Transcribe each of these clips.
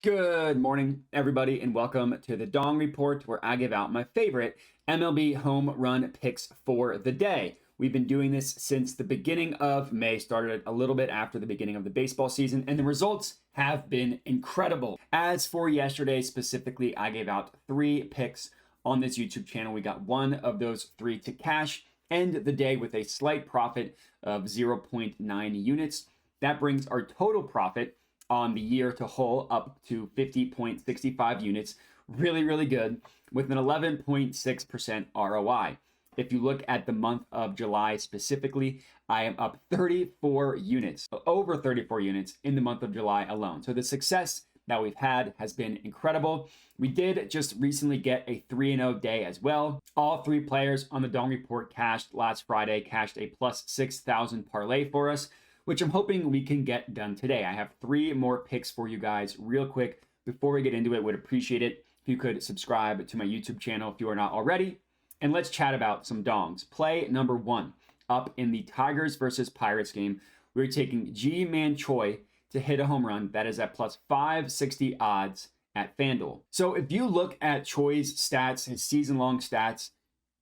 Good morning, everybody, and welcome to the Dong Report, where I give out my favorite MLB home run picks for the day. We've been doing this since the beginning of May, started a little bit after the beginning of the baseball season, and the results have been incredible. As for yesterday specifically, I gave out 3 picks on this YouTube channel. We got one of those 3 to cash, end the day with a slight profit of 0.9 units. That brings our total profit on the year to whole up to 50.65 units. Really good, with an 11.6% ROI. If you look at the month of July specifically, I am up 34 units, over 34 units in the month of July alone. So the success that we've had has been incredible. We did just recently get a 3-0 day as well. All 3 players on the Dong Report cashed last Friday, cashed a plus 6,000 parlay for us, which I'm hoping we can get done today. I have 3 more picks for you guys real quick. Before we get into it, would appreciate it if you could subscribe to my YouTube channel if you are not already. And let's chat about some dongs. Play number 1, up in the Tigers versus Pirates game. We're taking GMan Choi to hit a home run. That is at plus 560 odds at FanDuel. So if you look at Choi's stats, his season-long stats,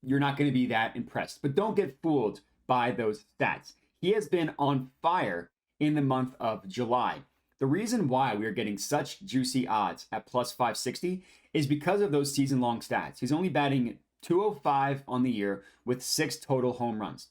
you're not going to be that impressed. But don't get fooled by those stats. He has been on fire in the month of July. The reason why we are getting such juicy odds at plus 560 is because of those season-long stats. He's only batting 205 on the year with 6 total home runs.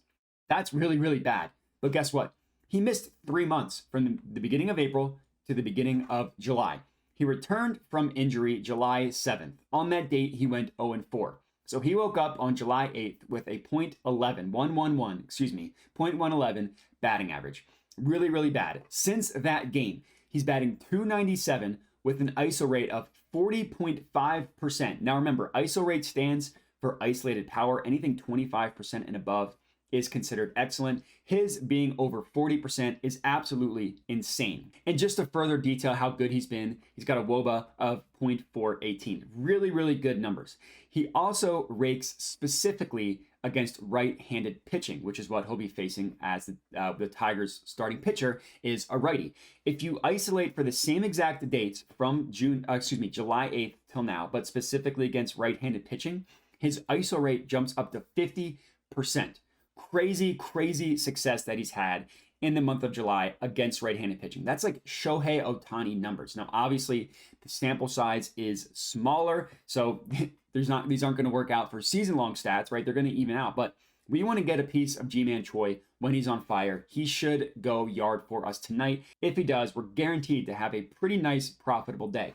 That's really bad. But guess what? He missed 3 months from the beginning of April to the beginning of July. He returned from injury July 7th. On that date, he went 0-4. So he woke up on July 8th with a .111 batting average. Really bad. Since that game, he's batting .297 with an ISO rate of 40.5%. Now remember, ISO rate stands for isolated power. Anything 25% and above is considered excellent. His being over 40% is absolutely insane. And just to further detail how good he's been, he's got a WOBA of .418. Really good numbers. He also rakes specifically against right-handed pitching, which is what he'll be facing as the Tigers' starting pitcher is a righty. If you isolate for the same exact dates from July 8th till now, but specifically against right-handed pitching, his ISO rate jumps up to 50%. Crazy success that he's had in the month of July against right-handed pitching. That's like Shohei Ohtani numbers. Now, obviously, the sample size is smaller, so these aren't going to work out for season-long stats, right? They're going to even out, but we want to get a piece of GMan Choi when he's on fire. He should go yard for us tonight. If he does, we're guaranteed to have a pretty nice, profitable day.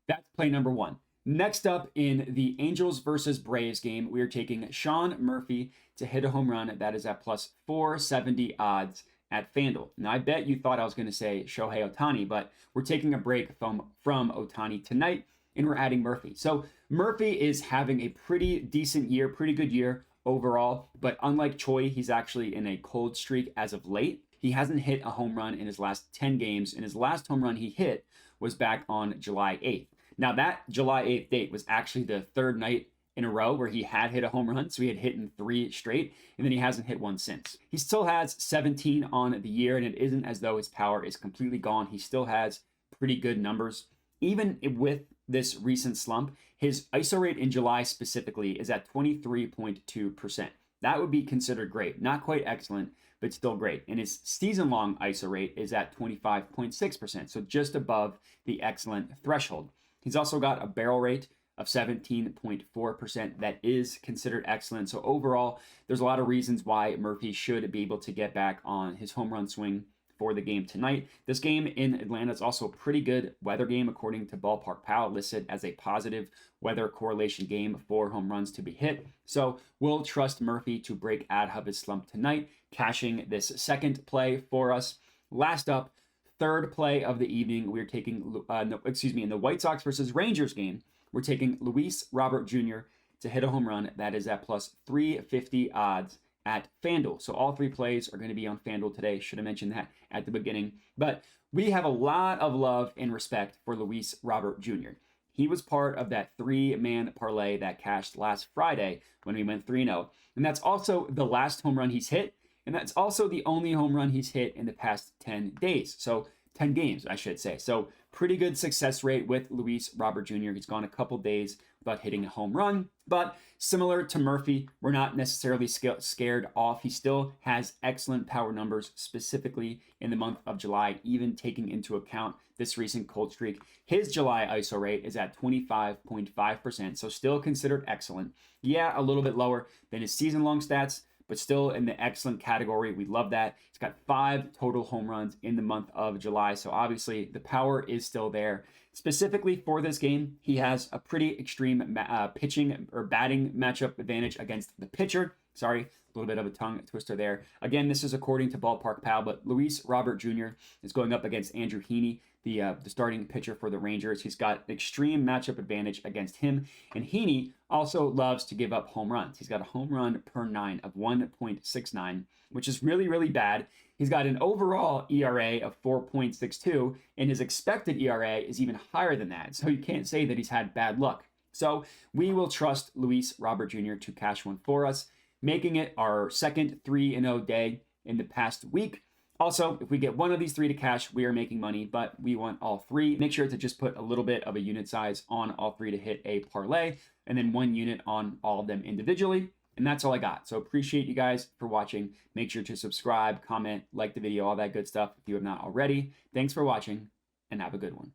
That's play number 1. Next up in the Angels versus Braves game, we are taking Sean Murphy to hit a home run. That is at plus 470 odds at FanDuel. Now, I bet you thought I was going to say Shohei Ohtani, but we're taking a break from Ohtani tonight, and we're adding Murphy. So Murphy is having a pretty decent year, pretty good year overall, but unlike Choi, he's actually in a cold streak as of late. He hasn't hit a home run in his last 10 games, and his last home run he hit was back on July 8th. Now, that July 8th date was actually the 3rd night in a row where he had hit a home run, so he had hit in 3 straight, and then he hasn't hit one since. He still has 17 on the year, and it isn't as though his power is completely gone. He still has pretty good numbers. Even with this recent slump, his ISO rate in July specifically is at 23.2%. That would be considered great. Not quite excellent, but still great. And his season-long ISO rate is at 25.6%, so just above the excellent threshold. He's also got a barrel rate of 17.4% that is considered excellent. So overall, there's a lot of reasons why Murphy should be able to get back on his home run swing for the game tonight. This game in Atlanta is also a pretty good weather game, according to Ballpark Pal, listed as a positive weather correlation game for home runs to be hit. So we'll trust Murphy to break out of his slump tonight, cashing this second play for us. Last up, third play of the evening, we're taking, in the White Sox versus Rangers game, we're taking Luis Robert Jr. to hit a home run. That is at plus 350 odds at FanDuel. So all 3 plays are going to be on FanDuel today. Should have mentioned that at the beginning. But we have a lot of love and respect for Luis Robert Jr. He was part of that 3-man parlay that cashed last Friday when we went 3-0. And that's also the last home run he's hit. And that's also the only home run he's hit in the past 10 days. So 10 games, I should say. So pretty good success rate with Luis Robert Jr. He's gone a couple days without hitting a home run, but similar to Murphy, we're not necessarily scared off. He still has excellent power numbers, specifically in the month of July, even taking into account this recent cold streak. His July ISO rate is at 25.5%, so still considered excellent. Yeah, a little bit lower than his season-long stats, but still in the excellent category. We love that. He's got 5 total home runs in the month of July, so obviously the power is still there. Specifically for this game, he has a pretty extreme pitching or batting matchup advantage against the pitcher. Sorry, a little bit of a tongue twister there. Again, this is according to Ballpark Pal, but Luis Robert Jr. is going up against Andrew Heaney, the starting pitcher for the Rangers. He's got extreme matchup advantage against him, and Heaney also loves to give up home runs. He's got a home run per 9 of 1.69, which is really, really bad. He's got an overall ERA of 4.62, and his expected ERA is even higher than that. So you can't say that he's had bad luck. So we will trust Luis Robert Jr. to cash one for us, making it our second 3-0 day in the past week. Also, if we get one of these 3 to cash, we are making money, but we want all 3. Make sure to just put a little bit of a unit size on all 3 to hit a parlay, and then 1 unit on all of them individually. And that's all I got. So appreciate you guys for watching. Make sure to subscribe, comment, like the video, all that good stuff if you have not already. Thanks for watching, and have a good one.